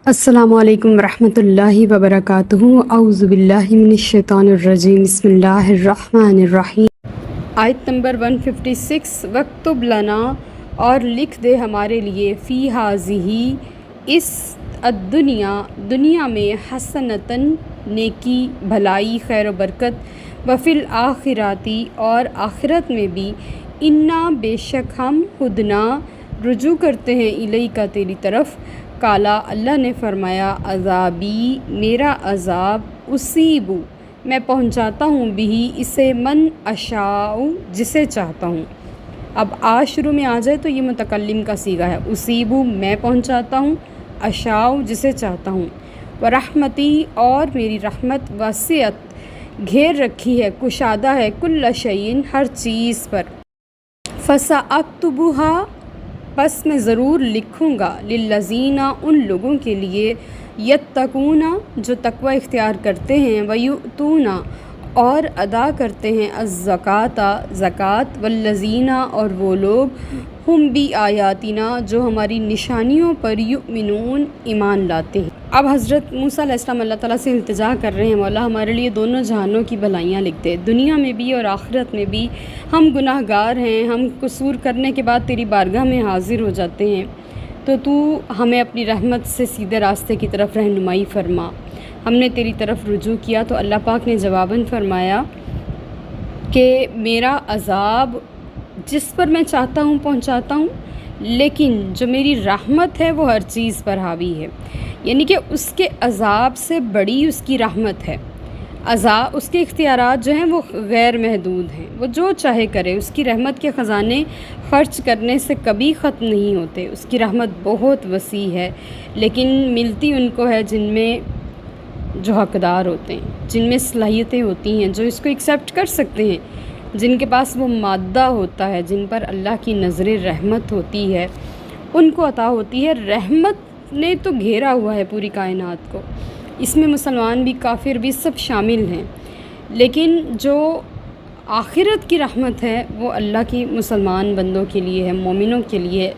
السلام علیکم ورحمۃ اللہ وبرکاتہ۔ اعوذ باللہ من الشیطان الرجیم، بسم اللہ الرحمن الرحیم۔ آیت نمبر 156، وَاکْتُبْ لَنَا، اور لکھ دے ہمارے لیے، فی ہٰذِہِ، اس دنیا میں، حسنۃً، نیکی، بھلائی، خیر و برکت، وفی الآخرۃ، اور آخرت میں بھی، انا، بے شک ہم، ہدنا، رجوع کرتے ہیں، الیک، تیری طرف، کالا، اللہ نے فرمایا، عذابی، میرا عذاب، اصیب، میں پہنچاتا ہوں، بھی، اسے، من اشاء، جسے چاہتا ہوں۔ اب شروع میں آ جائے تو یہ متکلم کا صیغہ ہے، اصیب، میں پہنچاتا ہوں، اشاء، جسے چاہتا ہوں، ورحمتی، اور میری رحمت، وسعت، گھیر رکھی ہے، کشادہ ہے، کل شیء، ہر چیز پر، فَسَأَکْتُبُهَا، پس میں ضرور لکھوں گا، للذین، ان لوگوں کے لیے، یتقون، جو تقوی اختیار کرتے ہیں، ویؤتون، اور ادا کرتے ہیں، الزکوٰۃ، زکوٰۃ، والذین، اور وہ لوگ، ہم بآیاتنا، جو ہماری نشانیوں پر، یؤمنون، ایمان لاتے ہیں۔ اب حضرت موسیٰ علیہ السلام اللہ تعالیٰ سے التجا کر رہے ہیں، مولا ہمارے لیے دونوں جہانوں کی بھلائیاں لکھ دے، دنیا میں بھی اور آخرت میں بھی، ہم گناہ گار ہیں، ہم قصور کرنے کے بعد تیری بارگاہ میں حاضر ہو جاتے ہیں، تو ہمیں اپنی رحمت سے سیدھے راستے کی طرف رہنمائی فرما۔ ہم نے تیری طرف رجوع کیا تو اللہ پاک نے جواباً فرمایا کہ میرا عذاب جس پر میں چاہتا ہوں پہنچاتا ہوں، لیکن جو میری رحمت ہے وہ ہر چیز پر حاوی ہے، یعنی کہ اس کے عذاب سے بڑی اس کی رحمت ہے۔ اس کے اختیارات جو ہیں وہ غیر محدود ہیں، وہ جو چاہے کرے، اس کی رحمت کے خزانے خرچ کرنے سے کبھی ختم نہیں ہوتے، اس کی رحمت بہت وسیع ہے، لیکن ملتی ان کو ہے جن میں جو حقدار ہوتے ہیں، جن میں صلاحیتیں ہوتی ہیں، جو اس کو ایکسیپٹ کر سکتے ہیں، جن کے پاس وہ مادہ ہوتا ہے، جن پر اللہ کی نظر رحمت ہوتی ہے، ان کو عطا ہوتی ہے۔ رحمت نے تو گھیرا ہوا ہے پوری کائنات کو، اس میں مسلمان بھی، کافر بھی، سب شامل ہیں، لیکن جو آخرت کی رحمت ہے وہ اللہ کی مسلمان بندوں کے لیے ہے، مومنوں کے لیے،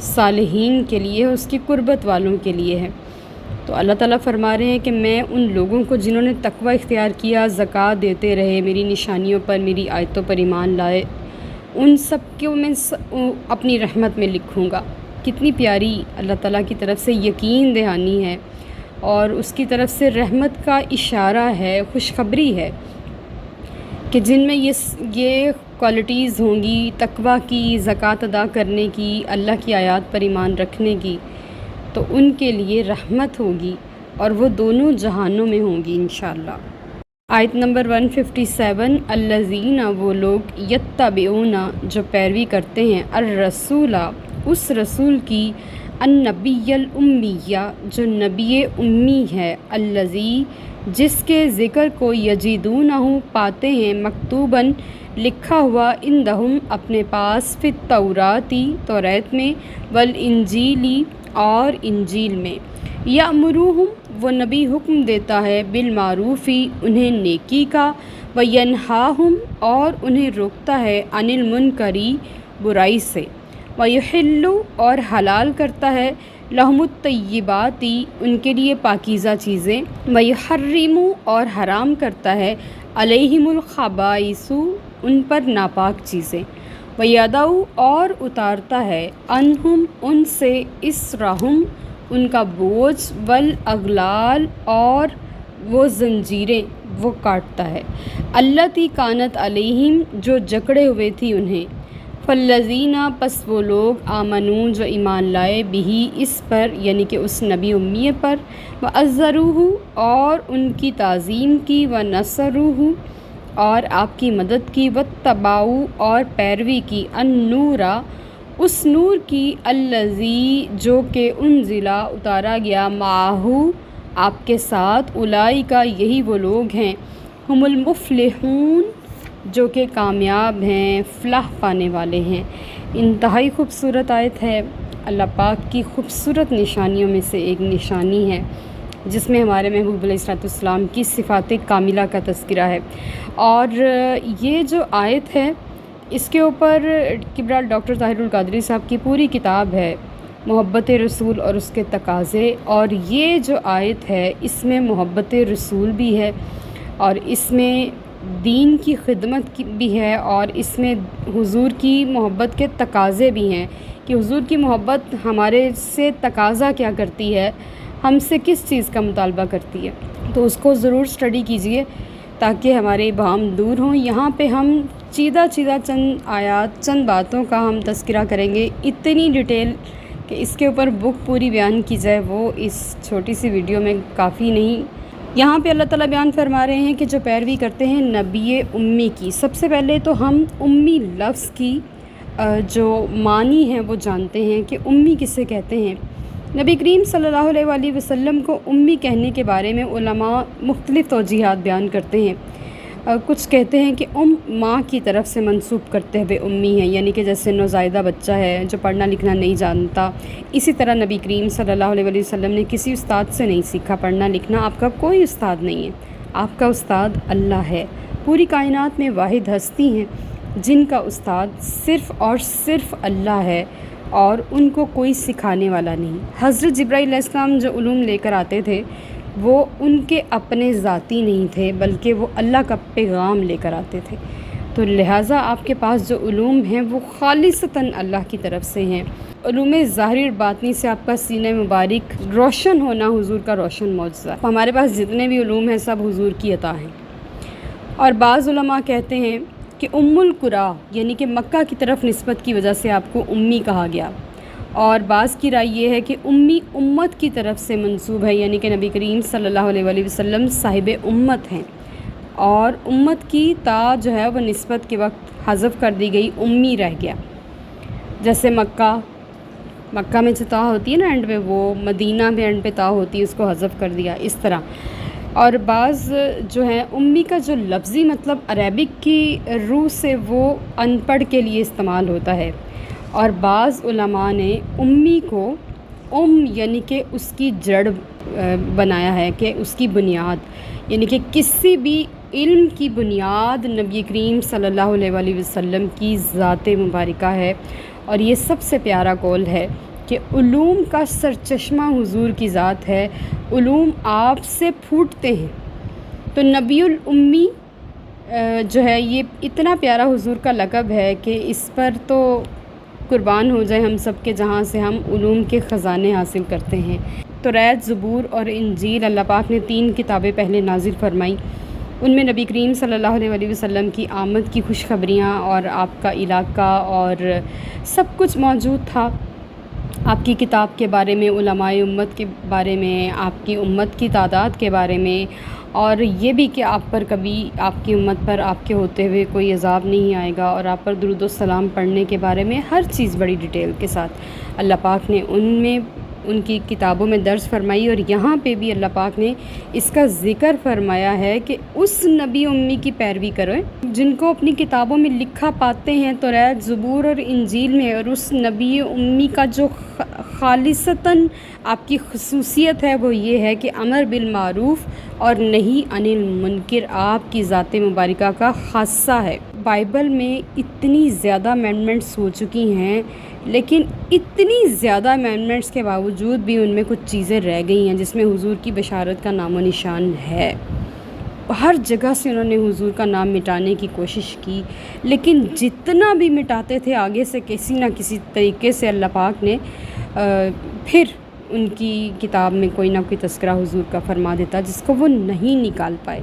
صالحین کے لیے، اس کی قربت والوں کے لیے ہے۔ تو اللہ تعالیٰ فرما رہے ہیں کہ میں ان لوگوں کو جنہوں نے تقوی اختیار کیا، زکوٰۃ دیتے رہے، میری نشانیوں پر، میری آیتوں پر ایمان لائے، ان سب کو میں اپنی رحمت میں لکھوں گا۔ کتنی پیاری اللہ تعالیٰ کی طرف سے یقین دہانی ہے، اور اس کی طرف سے رحمت کا اشارہ ہے، خوشخبری ہے کہ جن میں یہ کوالٹیز ہوں گی، تقوی کی، زکوٰۃ ادا کرنے کی، اللہ کی آیات پر ایمان رکھنے کی، تو ان کے لیے رحمت ہوگی، اور وہ دونوں جہانوں میں ہوں گی انشاءاللہ۔ آیت نمبر 157، الذین، وہ لوگ، یتبعون، جو پیروی کرتے ہیں، الرسول، اس رسول کی، النبی الامیہ، جو نبی امی ہے، الذی، جس کے ذکر کو، یجدونہ، پاتے ہیں، مکتوباً، لکھا ہوا، عندہم، اپنے پاس، فی التوراۃ، توریت میں، والانجیل، اور انجیل میں، یأمرہم، وہ نبی حکم دیتا ہے، بالمعروف، انہیں نیکی کا، وینہاہم، اور انہیں روکتا ہے، عن المنکر، برائی سے، ویحل، اور حلال کرتا ہے، لہم الطیبات، ان کے لیے پاکیزہ چیزیں، ویحرم، اور حرام کرتا ہے، علیہم الخبائث، ان پر ناپاک چیزیں، ویضع، اور اتارتا ہے، عنہم، ان سے، اسرہم، ان کا بوجھ، والاغلال، اور وہ زنجیریں، وہ کاٹتا ہے، التی کانت علیہم، جو جکڑے ہوئے تھی انہیں، فالذین، پس وہ لوگ، آمنوا، جو ایمان لائے، بہ، اس پر، یعنی کہ اس نبی امیہ پر، وعزروہ، اور ان کی تعظیم کی، ونصروہ، اور آپ کی مدد کی، واتبعوا، اور پیروی کی، النور، اس نور کی، الذی، جو کہ انزل، اتارا گیا، معہ، آپ کے ساتھ، اولئک، یہی وہ لوگ ہیں، ہم المفلحون، جو کہ کامیاب ہیں، فلاح پانے والے ہیں۔ انتہائی خوبصورت آیت ہے، اللہ پاک کی خوبصورت نشانیوں میں سے ایک نشانی ہے، جس میں ہمارے محبوب علیہ الصلوۃ والسلام کی صفات کاملہ کا تذکرہ ہے۔ اور یہ جو آیت ہے، اس کے اوپر کبریٰ ڈاکٹر طاہر القادری صاحب کی پوری کتاب ہے، محبت رسول اور اس کے تقاضے، اور یہ جو آیت ہے اس میں محبت رسول بھی ہے اور اس میں دین کی خدمت بھی ہے، اور اس میں حضور کی محبت کے تقاضے بھی ہیں کہ حضور کی محبت ہمارے سے تقاضا کیا کرتی ہے، ہم سے کس چیز کا مطالبہ کرتی ہے۔ تو اس کو ضرور اسٹڈی کیجئے تاکہ ہمارے ابہام دور ہوں۔ یہاں پہ ہم چیدہ چند آیات، چند باتوں کا ہم تذکرہ کریں گے، اتنی ڈیٹیل کہ اس کے اوپر بک پوری بیان کی جائے وہ اس چھوٹی سی ویڈیو میں کافی نہیں۔ یہاں پہ اللہ تعالیٰ بیان فرما رہے ہیں کہ جو پیروی کرتے ہیں نبی امی کی، سب سے پہلے تو ہم امی لفظ کی جو معنی ہے وہ جانتے ہیں کہ امی کسے کہتے ہیں۔ نبی کریم صلی اللہ علیہ وآلہ وسلم کو امی کہنے کے بارے میں علماء مختلف توجیحات بیان کرتے ہیں۔ کچھ کہتے ہیں کہ ماں کی طرف سے منسوب کرتے ہوئے امی ہیں، یعنی کہ جیسے نوزائیدہ بچہ ہے جو پڑھنا لکھنا نہیں جانتا، اسی طرح نبی کریم صلی اللہ علیہ وآلہ وسلم نے کسی استاد سے نہیں سیکھا پڑھنا لکھنا، آپ کا کوئی استاد نہیں ہے، آپ کا استاد اللہ ہے۔ پوری کائنات میں واحد ہستی ہیں جن کا استاد صرف اور صرف اللہ ہے اور ان کو کوئی سکھانے والا نہیں۔ حضرت جبرائیل علیہ السلام جو علوم لے کر آتے تھے وہ ان کے اپنے ذاتی نہیں تھے بلکہ وہ اللہ کا پیغام لے کر آتے تھے، تو لہٰذا آپ کے پاس جو علوم ہیں وہ خالصتاً اللہ کی طرف سے ہیں۔ علوم ظاہری اور باطنی سے آپ کا سینہ مبارک روشن ہونا حضور کا روشن معجزہ ہے۔ ہمارے پاس جتنے بھی علوم ہیں سب حضور کی عطا ہیں۔ اور بعض علماء کہتے ہیں کہ ام القریٰ یعنی کہ مکہ کی طرف نسبت کی وجہ سے آپ کو امی کہا گیا، اور بعض کی رائے یہ ہے کہ امی امت کی طرف سے منسوب ہے، یعنی کہ نبی کریم صلی اللہ علیہ وآلہ وسلم صاحب امت ہیں، اور امت کی تا جو ہے وہ نسبت کے وقت حذف کر دی گئی، امی رہ گیا۔ جیسے مکہ میں جو تا ہوتی ہے نا اینڈ پہ، وہ مدینہ میں اینڈ پہ تا ہوتی ہے، اس کو حذف کر دیا اس طرح۔ اور بعض جو ہیں امی کا جو لفظی مطلب عربک کی روح سے وہ ان پڑھ کے لیے استعمال ہوتا ہے، اور بعض علماء نے امی کو یعنی کہ اس کی جڑ بنایا ہے، کہ اس کی بنیاد، یعنی کہ کسی بھی علم کی بنیاد نبی کریم صلی اللہ علیہ وآلہ وسلم کی ذات مبارکہ ہے، اور یہ سب سے پیارا قول ہے کہ علوم کا سرچشمہ حضور کی ذات ہے، علوم آپ سے پھوٹتے ہیں۔ تو نبی الامی جو ہے یہ اتنا پیارا حضور کا لقب ہے کہ اس پر تو قربان ہو جائے ہم سب کے، جہاں سے ہم علوم کے خزانے حاصل کرتے ہیں۔ توریت، زبور اور انجیل اللہ پاک نے 3 کتابیں پہلے نازل فرمائیں، ان میں نبی کریم صلی اللہ علیہ وآلہ وسلم کی آمد کی خوشخبریاں اور آپ کا علاقہ اور سب کچھ موجود تھا۔ آپ کی کتاب کے بارے میں، علماء امت کے بارے میں، آپ کی امت کی تعداد کے بارے میں، اور یہ بھی کہ آپ پر کبھی آپ کی امت پر آپ کے ہوتے ہوئے کوئی عذاب نہیں آئے گا، اور آپ پر درود و سلام پڑھنے کے بارے میں ہر چیز بڑی ڈیٹیل کے ساتھ اللہ پاک نے ان کی کتابوں میں درج فرمائی۔ اور یہاں پہ بھی اللہ پاک نے اس کا ذکر فرمایا ہے کہ اس نبی امی کی پیروی کریں جن کو اپنی کتابوں میں لکھا پاتے ہیں توریت، زبور اور انجیل میں، اور اس نبی امی کا جو خالصتاً آپ کی خصوصیت ہے وہ یہ ہے کہ امر بالمعروف اور نہی عن المنکر آپ کی ذات مبارکہ کا خاصہ ہے۔ بائبل میں اتنی زیادہ امینڈمنٹس ہو چکی ہیں، لیکن اتنی زیادہ امینڈمنٹس کے باوجود بھی ان میں کچھ چیزیں رہ گئی ہیں جس میں حضور کی بشارت کا نام و نشان ہے۔ ہر جگہ سے انہوں نے حضور کا نام مٹانے کی کوشش کی، لیکن جتنا بھی مٹاتے تھے آگے سے کسی نہ کسی طریقے سے اللہ پاک نے پھر ان کی کتاب میں کوئی نہ کوئی تذکرہ حضور کا فرما دیتا جس کو وہ نہیں نکال پائے۔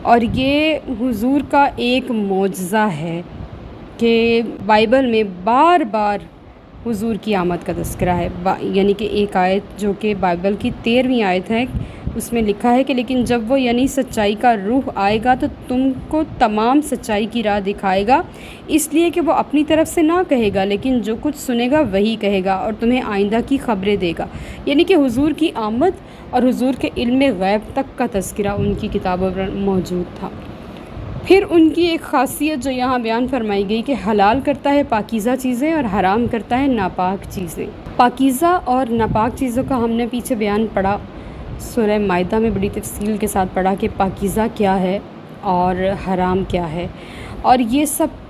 اور یہ حضور کا ایک معجزہ ہے کہ بائبل میں بار بار حضور کی آمد کا تذکرہ ہے، یعنی کہ ایک آیت جو کہ بائبل کی 13ویں آیت ہے، اس میں لکھا ہے کہ لیکن جب وہ یعنی سچائی کا روح آئے گا تو تم کو تمام سچائی کی راہ دکھائے گا، اس لیے کہ وہ اپنی طرف سے نہ کہے گا لیکن جو کچھ سنے گا وہی کہے گا اور تمہیں آئندہ کی خبریں دے گا۔ یعنی کہ حضور کی آمد اور حضور کے علم غیب تک کا تذکرہ ان کی کتابوں پر موجود تھا۔ پھر ان کی ایک خاصیت جو یہاں بیان فرمائی گئی کہ حلال کرتا ہے پاکیزہ چیزیں اور حرام کرتا ہے ناپاک چیزیں۔ پاکیزہ اور ناپاک چیزوں کا ہم نے پیچھے بیان پڑھا، سورہ مائدہ میں بڑی تفصیل کے ساتھ پڑھا کہ پاکیزہ کیا ہے اور حرام کیا ہے، اور یہ سب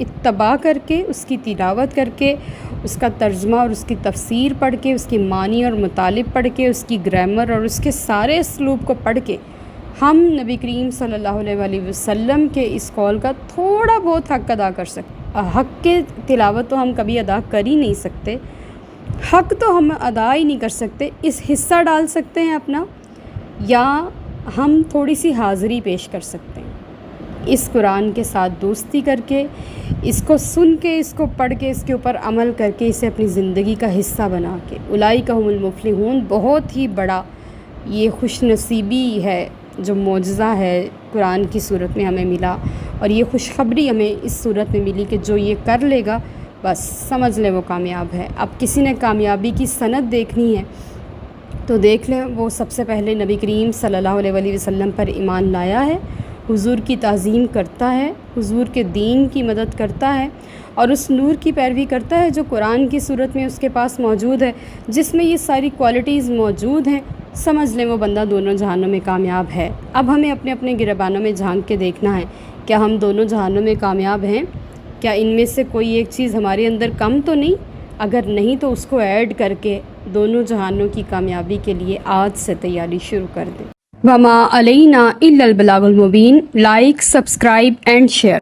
اتباع کر کے، اس کی تلاوت کر کے، اس کا ترجمہ اور اس کی تفسیر پڑھ کے، اس کے معنی اور مطالب پڑھ کے، اس کی گرامر اور اس کے سارے اسلوب کو پڑھ کے ہم نبی کریم صلی اللہ علیہ وآلہ وسلم کے اس قول کا تھوڑا بہت حق ادا کر سکتے۔ حق کے تلاوت تو ہم کبھی ادا کر ہی نہیں سکتے، حق تو ہم ادا ہی نہیں کر سکتے، اس حصہ ڈال سکتے ہیں اپنا، یا ہم تھوڑی سی حاضری پیش کر سکتے ہیں اس قرآن کے ساتھ دوستی کر کے، اس کو سن کے، اس کو پڑھ کے، اس کے اوپر عمل کر کے، اسے اپنی زندگی کا حصہ بنا کے۔ اولئک هم المفلحون، بہت ہی بڑا یہ خوش نصیبی ہے، جو معجزہ ہے قرآن کی صورت میں ہمیں ملا، اور یہ خوشخبری ہمیں اس صورت میں ملی کہ جو یہ کر لے گا بس سمجھ لے وہ کامیاب ہے۔ اب کسی نے کامیابی کی سند دیکھنی ہے تو دیکھ لیں، وہ سب سے پہلے نبی کریم صلی اللہ علیہ وآلہ وسلم پر ایمان لایا ہے، حضور کی تعظیم کرتا ہے، حضور کے دین کی مدد کرتا ہے، اور اس نور کی پیروی کرتا ہے جو قرآن کی صورت میں اس کے پاس موجود ہے، جس میں یہ ساری کوالٹیز موجود ہیں۔ سمجھ لیں وہ بندہ دونوں جہانوں میں کامیاب ہے۔ اب ہمیں اپنے اپنے گریبانوں میں جھانک کے دیکھنا ہے، کیا ہم دونوں جہانوں میں کامیاب ہیں؟ کیا ان میں سے کوئی ایک چیز ہمارے اندر کم تو نہیں؟ اگر نہیں تو اس کو ایڈ کر کے دونوں جہانوں کی کامیابی کے لیے آج سے تیاری شروع کر دیں۔ وما علینا الا البلاغ المبین۔ Like, subscribe and share.